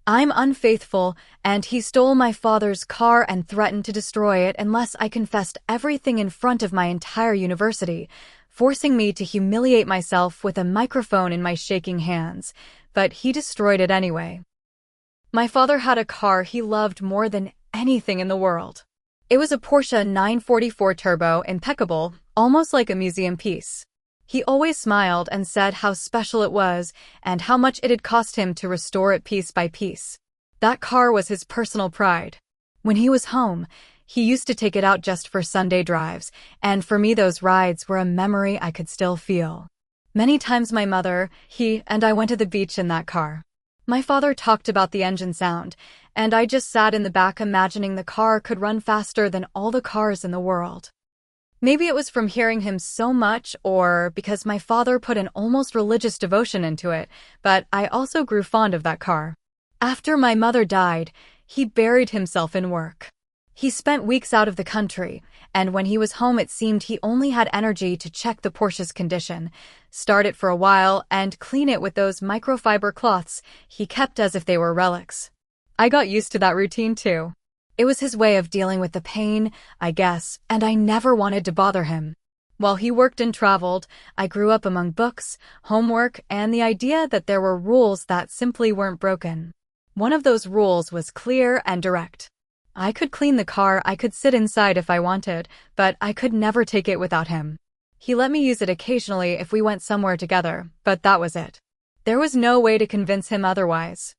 I'm unfaithful, and he stole my father's car and threatened to destroy it unless I confessed everything in front of my entire university, forcing me to humiliate myself with a microphone in my shaking hands. But he destroyed it anyway. My father had a car he loved more than anything in the world. It was a Porsche 944 Turbo, impeccable, almost like a museum piece. He always smiled and said how special it was and how much it had cost him to restore it piece by piece. That car was his personal pride. When he was home, he used to take it out just for Sunday drives, and for me those rides were a memory I could still feel. Many times my mother, he, and I went to the beach in that car. My father talked about the engine sound, and I just sat in the back imagining the car could run faster than all the cars in the world. Maybe it was from hearing him so much or because my father put an almost religious devotion into it, but I also grew fond of that car. After my mother died, he buried himself in work. He spent weeks out of the country, and when he was home it seemed he only had energy to check the Porsche's condition, start it for a while, and clean it with those microfiber cloths he kept as if they were relics. I got used to that routine too. It was his way of dealing with the pain, I guess, and I never wanted to bother him. While he worked and traveled, I grew up among books, homework, and the idea that there were rules that simply weren't broken. One of those rules was clear and direct. I could clean the car, I could sit inside if I wanted, but I could never take it without him. He let me use it occasionally if we went somewhere together, but that was it. There was no way to convince him otherwise.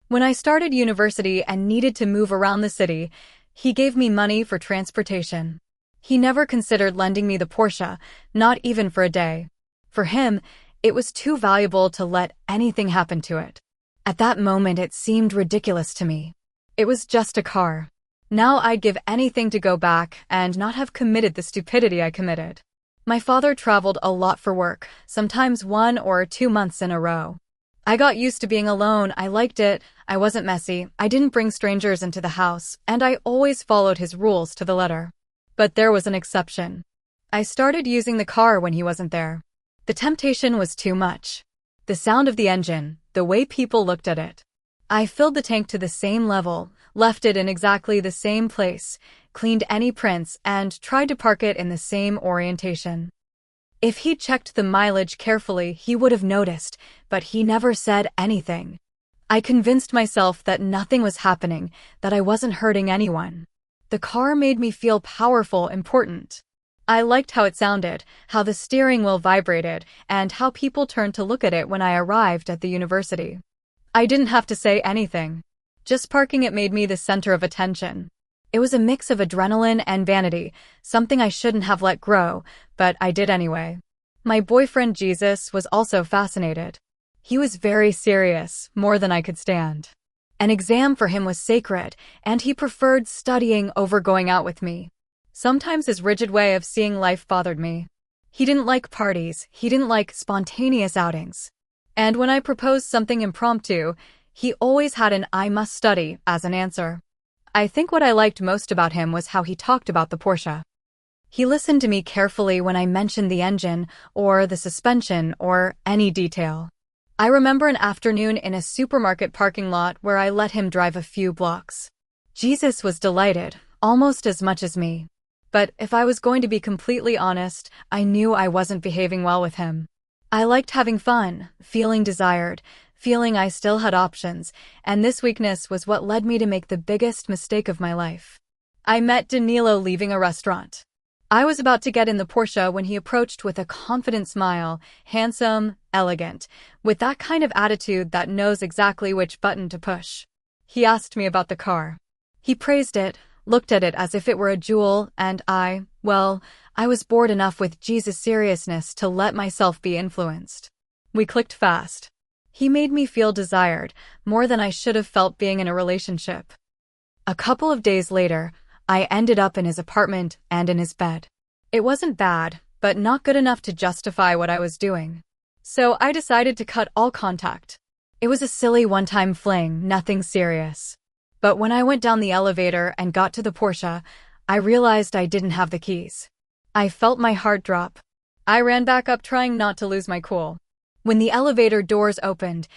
When I started university and needed to move around the city, he gave me money for transportation. He never considered lending me the Porsche, not even for a day. For him, it was too valuable to let anything happen to it. At that moment, it seemed ridiculous to me. It was just a car. Now I'd give anything to go back and not have committed the stupidity I committed. My father traveled a lot for work, sometimes 1 or 2 months in a row. I got used to being alone, I liked it, I wasn't messy, I didn't bring strangers into the house, and I always followed his rules to the letter. But there was an exception. I started using the car when he wasn't there. The temptation was too much. The sound of the engine, the way people looked at it. I filled the tank to the same level, left it in exactly the same place, cleaned any prints, and tried to park it in the same orientation. If he'd checked the mileage carefully, he would have noticed, but he never said anything. I convinced myself that nothing was happening, that I wasn't hurting anyone. The car made me feel powerful, important. I liked how it sounded, how the steering wheel vibrated, and how people turned to look at it when I arrived at the university. I didn't have to say anything. Just parking it made me the center of attention. It was a mix of adrenaline and vanity, something I shouldn't have let grow, but I did anyway. My boyfriend Jesus was also fascinated. He was very serious, more than I could stand. An exam for him was sacred, and he preferred studying over going out with me. Sometimes his rigid way of seeing life bothered me. He didn't like parties, he didn't like spontaneous outings. And when I proposed something impromptu, he always had an "I must study" as an answer. I think what I liked most about him was how he talked about the Porsche. He listened to me carefully when I mentioned the engine, or the suspension, or any detail. I remember an afternoon in a supermarket parking lot where I let him drive a few blocks. Jesus was delighted, almost as much as me. But if I was going to be completely honest, I knew I wasn't behaving well with him. I liked having fun, feeling desired, feeling I still had options, and this weakness was what led me to make the biggest mistake of my life. I met Danilo leaving a restaurant. I was about to get in the Porsche when he approached with a confident smile, handsome, elegant, with that kind of attitude that knows exactly which button to push. He asked me about the car. He praised it, looked at it as if it were a jewel, and I was bored enough with Jesus' seriousness to let myself be influenced. We clicked fast. He made me feel desired, more than I should have felt being in a relationship. A couple of days later, I ended up in his apartment and in his bed. It wasn't bad, but not good enough to justify what I was doing. So I decided to cut all contact. It was a silly one-time fling, nothing serious. But when I went down the elevator and got to the Porsche, I realized I didn't have the keys. I felt my heart drop. I ran back up trying not to lose my cool. When the elevator doors opened,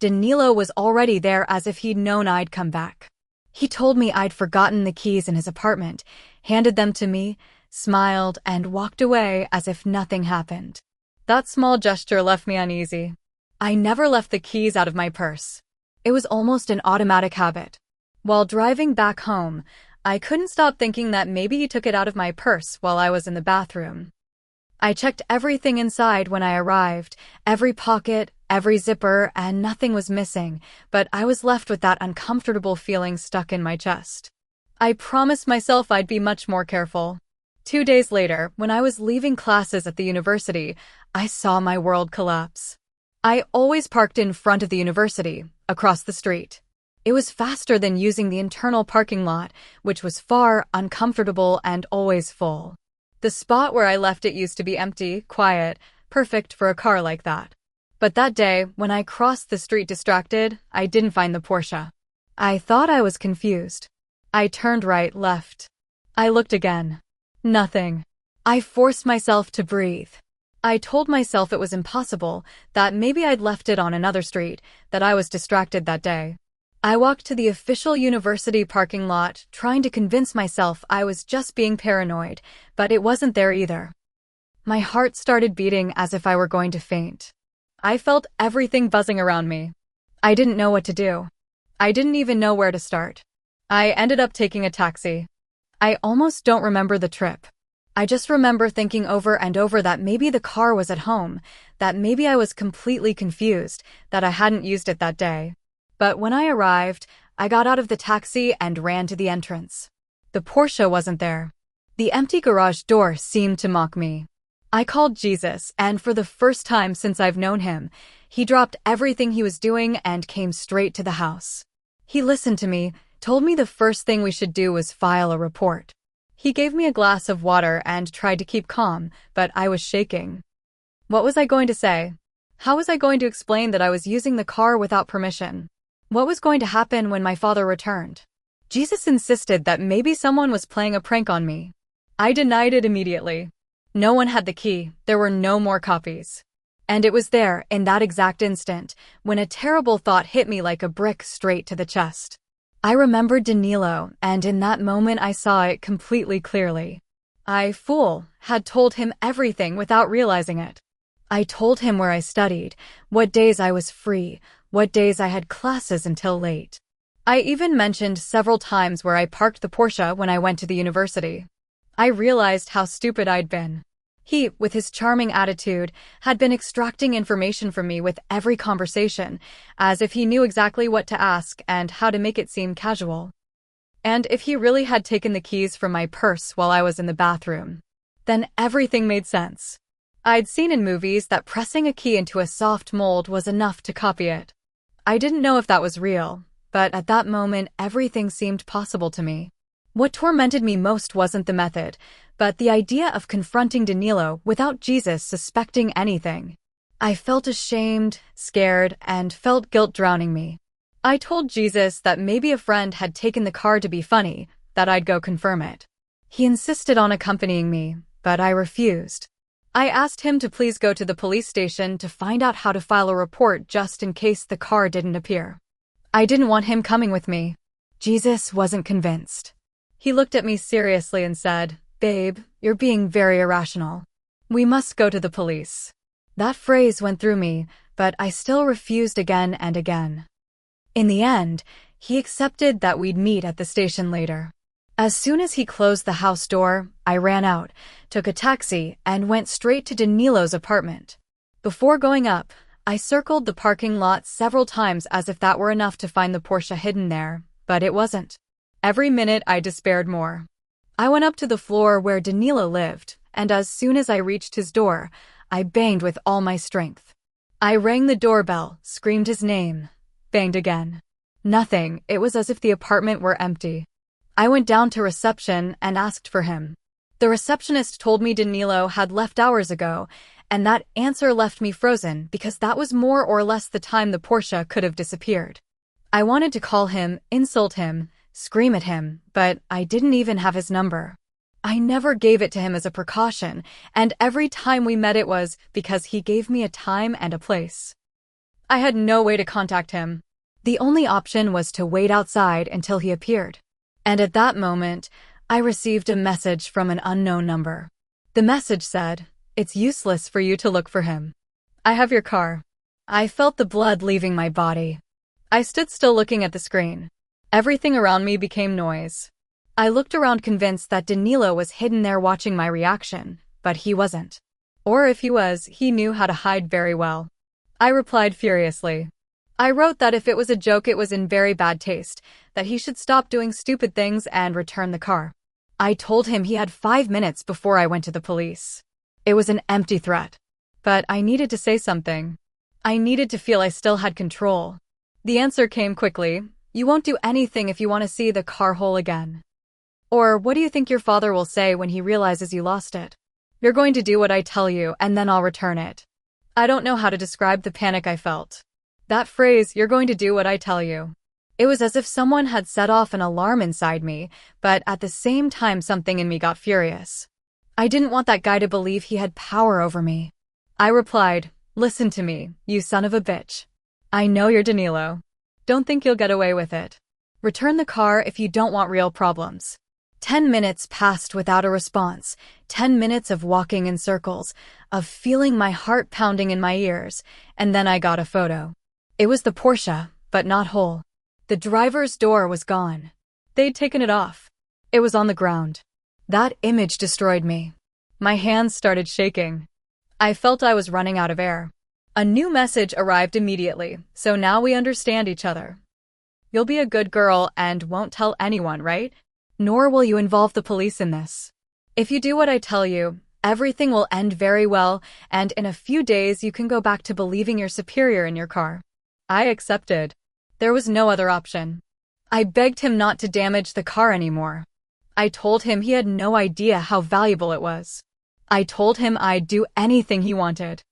Danilo was already there as if he'd known I'd come back. He told me I'd forgotten the keys in his apartment, handed them to me, smiled, and walked away as if nothing happened. That small gesture left me uneasy. I never left the keys out of my purse. It was almost an automatic habit. While driving back home, I couldn't stop thinking that maybe he took it out of my purse while I was in the bathroom. I checked everything inside when I arrived, every pocket, every zipper, and nothing was missing, but I was left with that uncomfortable feeling stuck in my chest. I promised myself I'd be much more careful. 2 days later, when I was leaving classes at the university, I saw my world collapse. I always parked in front of the university, across the street. It was faster than using the internal parking lot, which was far, uncomfortable, and always full. The spot where I left it used to be empty, quiet, perfect for a car like that. But that day, when I crossed the street distracted, I didn't find the Porsche. I thought I was confused. I turned right, left. I looked again. Nothing. I forced myself to breathe. I told myself it was impossible, that maybe I'd left it on another street, that I was distracted that day. I walked to the official university parking lot, trying to convince myself I was just being paranoid, but it wasn't there either. My heart started beating as if I were going to faint. I felt everything buzzing around me. I didn't know what to do. I didn't even know where to start. I ended up taking a taxi. I almost don't remember the trip. I just remember thinking over and over that maybe the car was at home, that maybe I was completely confused, that I hadn't used it that day. But when I arrived, I got out of the taxi and ran to the entrance. The Porsche wasn't there. The empty garage door seemed to mock me. I called Jesus, and for the first time since I've known him, he dropped everything he was doing and came straight to the house. He listened to me, told me the first thing we should do was file a report. He gave me a glass of water and tried to keep calm, but I was shaking. What was I going to say? How was I going to explain that I was using the car without permission? What was going to happen when my father returned? Jesus insisted that maybe someone was playing a prank on me. I denied it immediately. No one had the key, there were no more copies. And it was there, in that exact instant, when a terrible thought hit me like a brick straight to the chest. I remembered Danilo, and in that moment I saw it completely clearly. I, fool, had told him everything without realizing it. I told him where I studied, what days I was free, what days I had classes until late. I even mentioned several times where I parked the Porsche when I went to the university. I realized how stupid I'd been. He, with his charming attitude, had been extracting information from me with every conversation, as if he knew exactly what to ask and how to make it seem casual. And if he really had taken the keys from my purse while I was in the bathroom, then everything made sense. I'd seen in movies that pressing a key into a soft mold was enough to copy it. I didn't know if that was real, but at that moment everything seemed possible to me. What tormented me most wasn't the method, but the idea of confronting Danilo without Jesus suspecting anything. I felt ashamed, scared, and felt guilt drowning me. I told Jesus that maybe a friend had taken the car to be funny, that I'd go confirm it. He insisted on accompanying me, but I refused. I asked him to please go to the police station to find out how to file a report just in case the car didn't appear. I didn't want him coming with me. Jesus wasn't convinced. He looked at me seriously and said, "Babe, you're being very irrational. We must go to the police." That phrase went through me, but I still refused again and again. In the end, he accepted that we'd meet at the station later. As soon as he closed the house door, I ran out, took a taxi, and went straight to Danilo's apartment. Before going up, I circled the parking lot several times as if that were enough to find the Porsche hidden there, but it wasn't. Every minute I despaired more. I went up to the floor where Danilo lived, and as soon as I reached his door, I banged with all my strength. I rang the doorbell, screamed his name, banged again. Nothing, it was as if the apartment were empty. I went down to reception and asked for him. The receptionist told me Danilo had left hours ago, and that answer left me frozen because that was more or less the time the Porsche could have disappeared. I wanted to call him, insult him, scream at him, but I didn't even have his number. I never gave it to him as a precaution, and every time we met it was because he gave me a time and a place. I had no way to contact him. The only option was to wait outside until he appeared. And at that moment, I received a message from an unknown number. The message said, "It's useless for you to look for him. I have your car." I felt the blood leaving my body. I stood still looking at the screen. Everything around me became noise. I looked around convinced that Danilo was hidden there watching my reaction, but he wasn't. Or if he was, he knew how to hide very well. I replied furiously. I wrote that if it was a joke it was in very bad taste, that he should stop doing stupid things and return the car. I told him he had 5 minutes before I went to the police. It was an empty threat. But I needed to say something. I needed to feel I still had control. The answer came quickly. "You won't do anything if you want to see the car whole again." Or, "What do you think your father will say when he realizes you lost it?" "You're going to do what I tell you, and then I'll return it." I don't know how to describe the panic I felt. That phrase, "you're going to do what I tell you." It was as if someone had set off an alarm inside me, but at the same time something in me got furious. I didn't want that guy to believe he had power over me. I replied, "Listen to me, you son of a bitch. I know you're Danilo. Don't think you'll get away with it. Return the car if you don't want real problems." 10 minutes passed without a response, 10 minutes of walking in circles, of feeling my heart pounding in my ears, and then I got a photo. It was the Porsche, but not whole. The driver's door was gone. They'd taken it off. It was on the ground. That image destroyed me. My hands started shaking. I felt I was running out of air. A new message arrived immediately, "So now we understand each other. You'll be a good girl and won't tell anyone, right? Nor will you involve the police in this. If you do what I tell you, everything will end very well, and in a few days you can go back to believing you're superior in your car." I accepted. There was no other option. I begged him not to damage the car anymore. I told him he had no idea how valuable it was. I told him I'd do anything he wanted.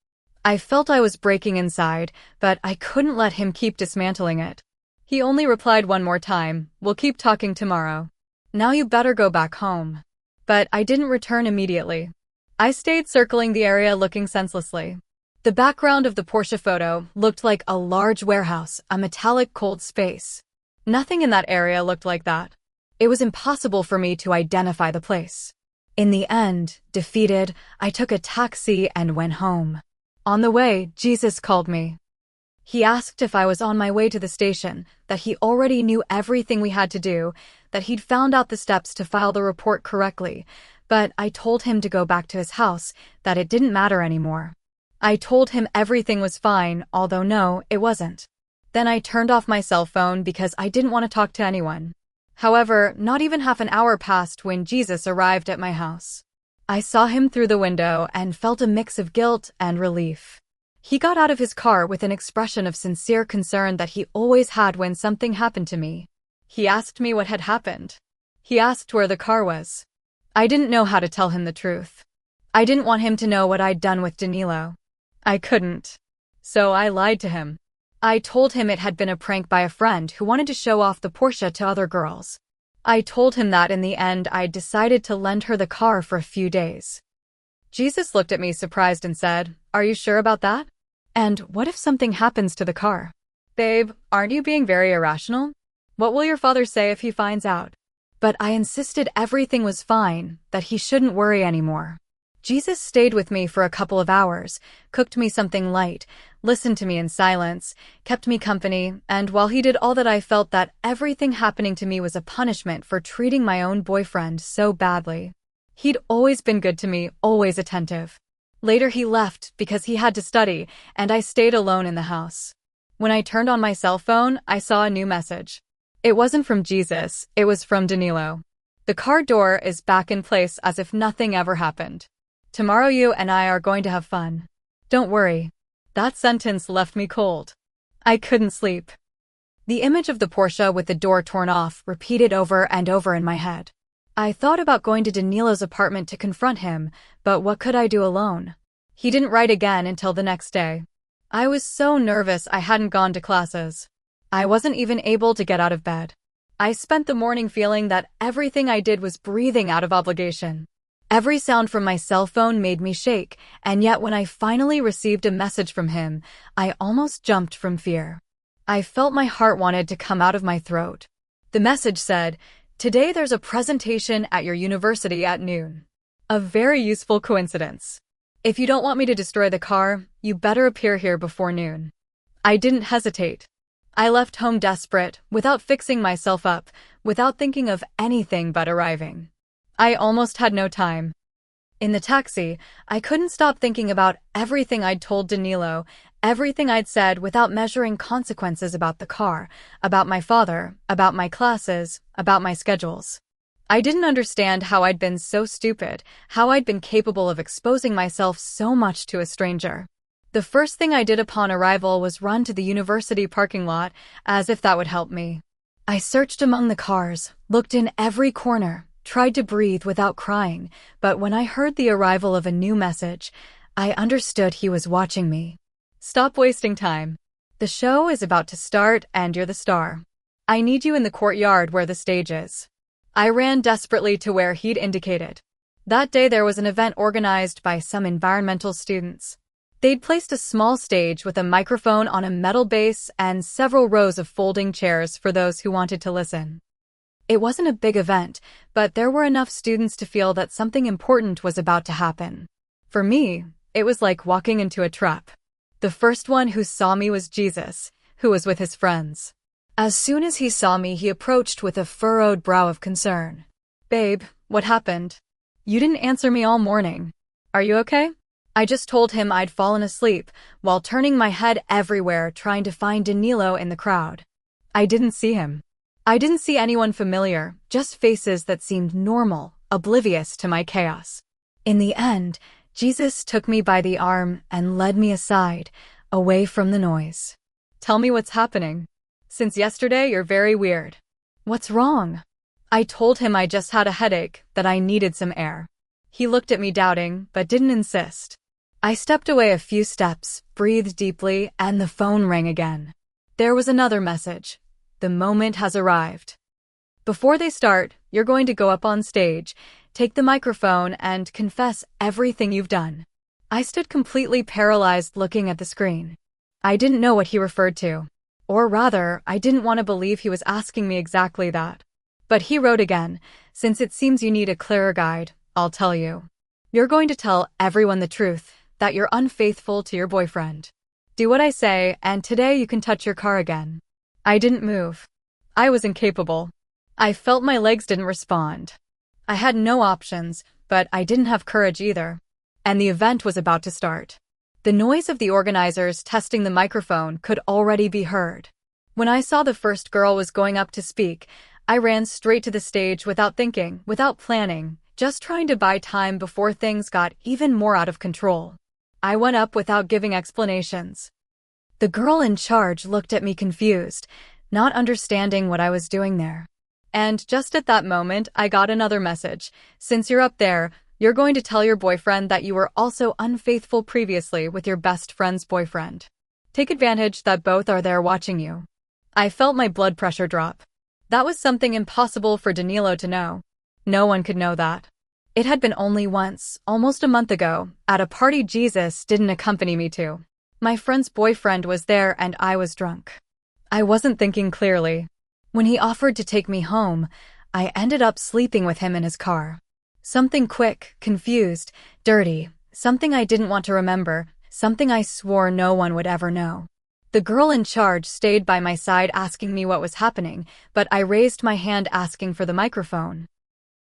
I felt I was breaking inside, but I couldn't let him keep dismantling it. He only replied one more time, "We'll keep talking tomorrow. Now you better go back home." But I didn't return immediately. I stayed circling the area looking senselessly. The background of the Porsche photo looked like a large warehouse, a metallic cold space. Nothing in that area looked like that. It was impossible for me to identify the place. In the end, defeated, I took a taxi and went home. On the way, Jesus called me. He asked if I was on my way to the station, that he already knew everything we had to do, that he'd found out the steps to file the report correctly, but I told him to go back to his house, that it didn't matter anymore. I told him everything was fine, although no, it wasn't. Then I turned off my cell phone because I didn't want to talk to anyone. However, not even half an hour passed when Jesus arrived at my house. I saw him through the window and felt a mix of guilt and relief. He got out of his car with an expression of sincere concern that he always had when something happened to me. He asked me what had happened. He asked where the car was. I didn't know how to tell him the truth. I didn't want him to know what I'd done with Danilo. I couldn't. So I lied to him. I told him it had been a prank by a friend who wanted to show off the Porsche to other girls. I told him that in the end I'd decided to lend her the car for a few days. Jesus looked at me surprised and said, "Are you sure about that? And what if something happens to the car?" "Babe, aren't you being very irrational? What will your father say if he finds out?" But I insisted everything was fine, that he shouldn't worry anymore. Jesus stayed with me for a couple of hours, cooked me something light, listened to me in silence, kept me company, and while he did all that I felt that everything happening to me was a punishment for treating my own boyfriend so badly. He'd always been good to me, always attentive. Later he left because he had to study, and I stayed alone in the house. When I turned on my cell phone, I saw a new message. It wasn't from Jesus, it was from Danilo. "The car door is back in place as if nothing ever happened. Tomorrow you and I are going to have fun. Don't worry." That sentence left me cold. I couldn't sleep. The image of the Porsche with the door torn off repeated over and over in my head. I thought about going to Danilo's apartment to confront him, but what could I do alone? He didn't write again until the next day. I was so nervous I hadn't gone to classes. I wasn't even able to get out of bed. I spent the morning feeling that everything I did was breathing out of obligation. Every sound from my cell phone made me shake, and yet when I finally received a message from him, I almost jumped from fear. I felt my heart wanted to come out of my throat. The message said, "Today there's a presentation at your university at noon." A very useful coincidence. If you don't want me to destroy the car, you better appear here before noon. I didn't hesitate. I left home desperate, without fixing myself up, without thinking of anything but arriving. I almost had no time. In the taxi, I couldn't stop thinking about everything I'd told Danilo, everything I'd said without measuring consequences about the car, about my father, about my classes, about my schedules. I didn't understand how I'd been so stupid, how I'd been capable of exposing myself so much to a stranger. The first thing I did upon arrival was run to the university parking lot, as if that would help me. I searched among the cars, looked in every corner, tried to breathe without crying, but when I heard the arrival of a new message, I understood he was watching me. Stop wasting time. The show is about to start and you're the star. I need you in the courtyard where the stage is. I ran desperately to where he'd indicated. That day there was an event organized by some environmental students. They'd placed a small stage with a microphone on a metal base and several rows of folding chairs for those who wanted to listen. It wasn't a big event, but there were enough students to feel that something important was about to happen. For me, it was like walking into a trap. The first one who saw me was Jesus, who was with his friends. As soon as he saw me, he approached with a furrowed brow of concern. "Babe, what happened? You didn't answer me all morning. Are you okay?" I just told him I'd fallen asleep, while turning my head everywhere trying to find Danilo in the crowd. I didn't see him. I didn't see anyone familiar, just faces that seemed normal, oblivious to my chaos. In the end, Jesus took me by the arm and led me aside, away from the noise. "Tell me what's happening. Since yesterday, you're very weird." "What's wrong?" I told him I just had a headache, that I needed some air. He looked at me doubting, but didn't insist. I stepped away a few steps, breathed deeply, and the phone rang again. There was another message. "The moment has arrived. Before they start, you're going to go up on stage, take the microphone, and confess everything you've done." I stood completely paralyzed looking at the screen. I didn't know what he referred to. Or rather, I didn't want to believe he was asking me exactly that. But he wrote again, "Since it seems you need a clearer guide, I'll tell you. You're going to tell everyone the truth, that you're unfaithful to your boyfriend. Do what I say, and today you can touch your car again." I didn't move. I was incapable. I felt my legs didn't respond. I had no options, but I didn't have courage either. And the event was about to start. The noise of the organizers testing the microphone could already be heard. When I saw the first girl was going up to speak, I ran straight to the stage without thinking, without planning, just trying to buy time before things got even more out of control. I went up without giving explanations. The girl in charge looked at me confused, not understanding what I was doing there. And just at that moment, I got another message. "Since you're up there, you're going to tell your boyfriend that you were also unfaithful previously with your best friend's boyfriend. Take advantage that both are there watching you." I felt my blood pressure drop. That was something impossible for Danilo to know. No one could know that. It had been only once, almost a month ago, at a party Jesus didn't accompany me to. My friend's boyfriend was there and I was drunk. I wasn't thinking clearly. When he offered to take me home, I ended up sleeping with him in his car. Something quick, confused, dirty, something I didn't want to remember, something I swore no one would ever know. The girl in charge stayed by my side asking me what was happening, but I raised my hand asking for the microphone.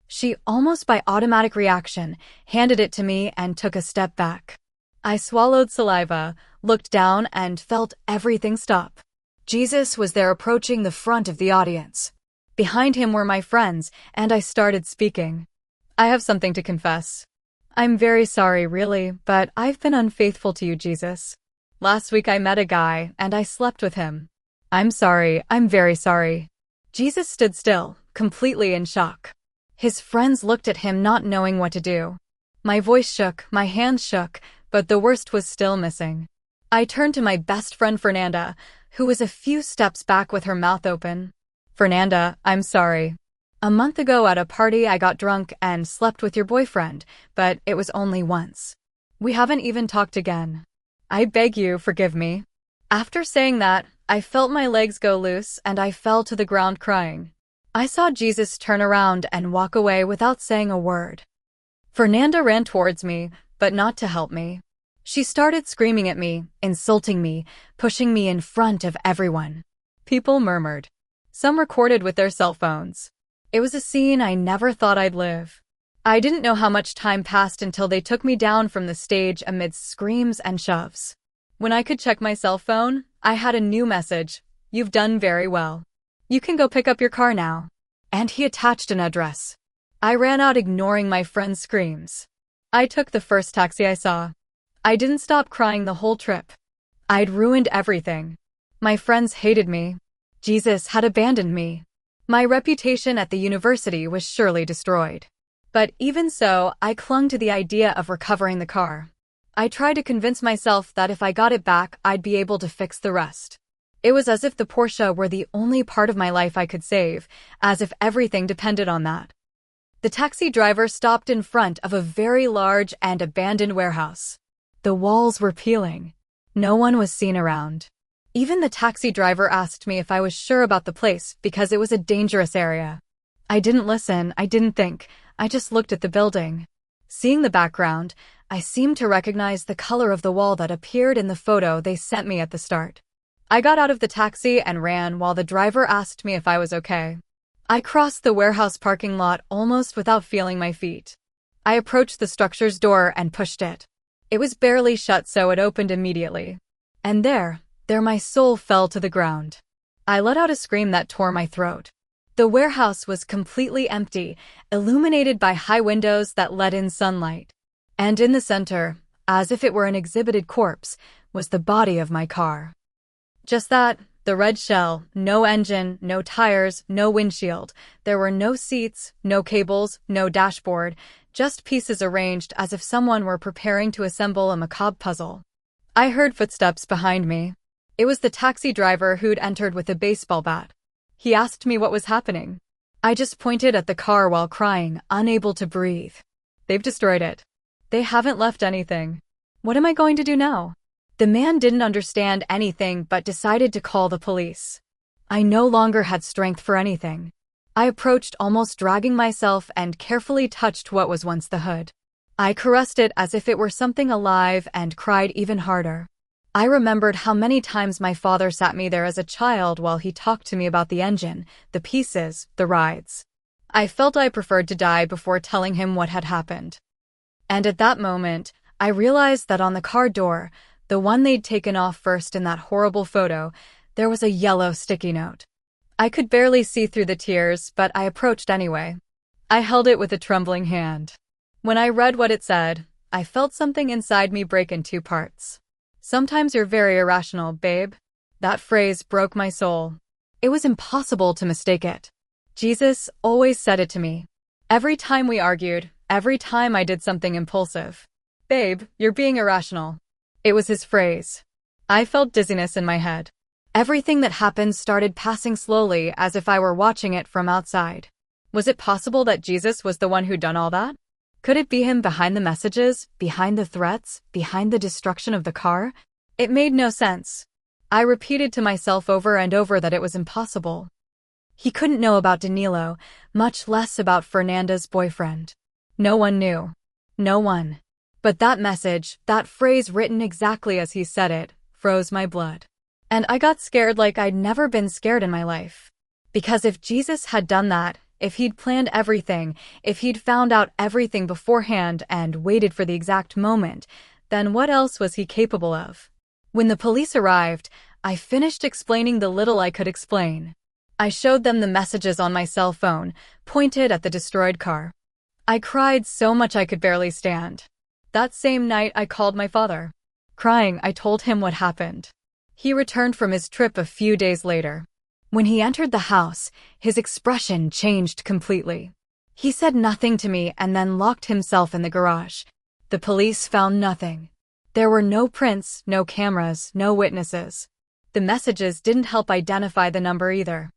She, almost by automatic reaction, handed it to me and took a step back. I swallowed saliva, looked down, and felt everything stop. Jesus was there approaching the front of the audience. Behind him were my friends, and I started speaking. "I have something to confess. I'm very sorry, really, but I've been unfaithful to you, Jesus. Last week I met a guy, and I slept with him. I'm sorry, I'm very sorry." Jesus stood still, completely in shock. His friends looked at him not knowing what to do. My voice shook, my hands shook, but the worst was still missing. I turned to my best friend Fernanda, who was a few steps back with her mouth open. "Fernanda, I'm sorry." A month ago at a party I got drunk and slept with your boyfriend, but it was only once. We haven't even talked again. I beg you, forgive me." After saying that, I felt my legs go loose and I fell to the ground crying. I saw Jesus turn around and walk away without saying a word. Fernanda ran towards me, but not to help me. She started screaming at me, insulting me, pushing me in front of everyone. People murmured. Some recorded with their cell phones. It was a scene I never thought I'd live. I didn't know how much time passed until they took me down from the stage amidst screams and shoves. When I could check my cell phone, I had a new message. "You've done very well. You can go pick up your car now." And he attached an address. I ran out ignoring my friend's screams. I took the first taxi I saw. I didn't stop crying the whole trip. I'd ruined everything. My friends hated me. Jesus had abandoned me. My reputation at the university was surely destroyed. But even so, I clung to the idea of recovering the car. I tried to convince myself that if I got it back, I'd be able to fix the rest. It was as if the Porsche were the only part of my life I could save, as if everything depended on that. The taxi driver stopped in front of a very large and abandoned warehouse. The walls were peeling. No one was seen around. Even the taxi driver asked me if I was sure about the place because it was a dangerous area. I didn't listen, I didn't think, I just looked at the building. Seeing the background, I seemed to recognize the color of the wall that appeared in the photo they sent me at the start. I got out of the taxi and ran while the driver asked me if I was okay. I crossed the warehouse parking lot almost without feeling my feet. I approached the structure's door and pushed it. It was barely shut, so it opened immediately. And there my soul fell to the ground. I let out a scream that tore my throat. The warehouse was completely empty, illuminated by high windows that let in sunlight. And in the center, as if it were an exhibited corpse, was the body of my car. Just that, the red shell, no engine, no tires, no windshield. There were no seats, no cables, no dashboard, just pieces arranged as if someone were preparing to assemble a macabre puzzle. I heard footsteps behind me. It was the taxi driver who'd entered with a baseball bat. He asked me what was happening. I just pointed at the car while crying, unable to breathe. "They've destroyed it. They haven't left anything. What am I going to do now?" The man didn't understand anything but decided to call the police. I no longer had strength for anything. I approached, almost dragging myself, and carefully touched what was once the hood. I caressed it as if it were something alive and cried even harder. I remembered how many times my father sat me there as a child while he talked to me about the engine, the pieces, the rides. I felt I preferred to die before telling him what had happened. And at that moment, I realized that on the car door, the one they'd taken off first in that horrible photo, there was a yellow sticky note. I could barely see through the tears, but I approached anyway. I held it with a trembling hand. When I read what it said, I felt something inside me break in two parts. "Sometimes you're very irrational, babe." That phrase broke my soul. It was impossible to mistake it. Jesus always said it to me. Every time we argued, every time I did something impulsive. "Babe, you're being irrational." It was his phrase. I felt dizziness in my head. Everything that happened started passing slowly as if I were watching it from outside. Was it possible that Jesus was the one who'd done all that? Could it be him behind the messages, behind the threats, behind the destruction of the car? It made no sense. I repeated to myself over and over that it was impossible. He couldn't know about Danilo, much less about Fernanda's boyfriend. No one knew. No one. But that message, that phrase written exactly as he said it, froze my blood. And I got scared like I'd never been scared in my life. Because if Jesus had done that, if he'd planned everything, if he'd found out everything beforehand and waited for the exact moment, then what else was he capable of? When the police arrived, I finished explaining the little I could explain. I showed them the messages on my cell phone, pointed at the destroyed car. I cried so much I could barely stand. That same night I called my father. Crying, I told him what happened. He returned from his trip a few days later. When he entered the house, his expression changed completely. He said nothing to me and then locked himself in the garage. The police found nothing. There were no prints, no cameras, no witnesses. The messages didn't help identify the number either.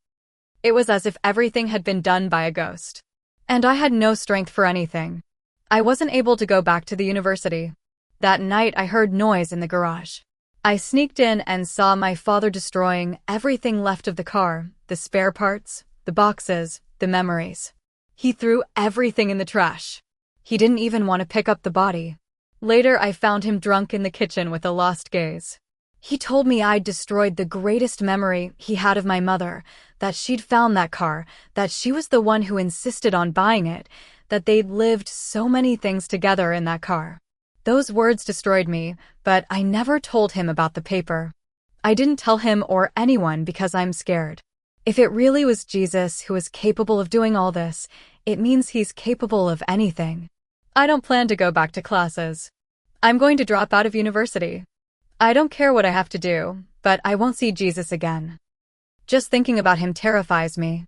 It was as if everything had been done by a ghost. And I had no strength for anything. I wasn't able to go back to the university. That night I heard noise in the garage. I sneaked in and saw my father destroying everything left of the car, the spare parts, the boxes, the memories. He threw everything in the trash. He didn't even want to pick up the body. Later I found him drunk in the kitchen with a lost gaze. He told me I'd destroyed the greatest memory he had of my mother, that she'd found that car, that she was the one who insisted on buying it, that they'd lived so many things together in that car. Those words destroyed me, but I never told him about the paper. I didn't tell him or anyone because I'm scared. If it really was Jesus who was capable of doing all this, it means he's capable of anything. I don't plan to go back to classes. I'm going to drop out of university. I don't care what I have to do, but I won't see Jesus again. Just thinking about him terrifies me.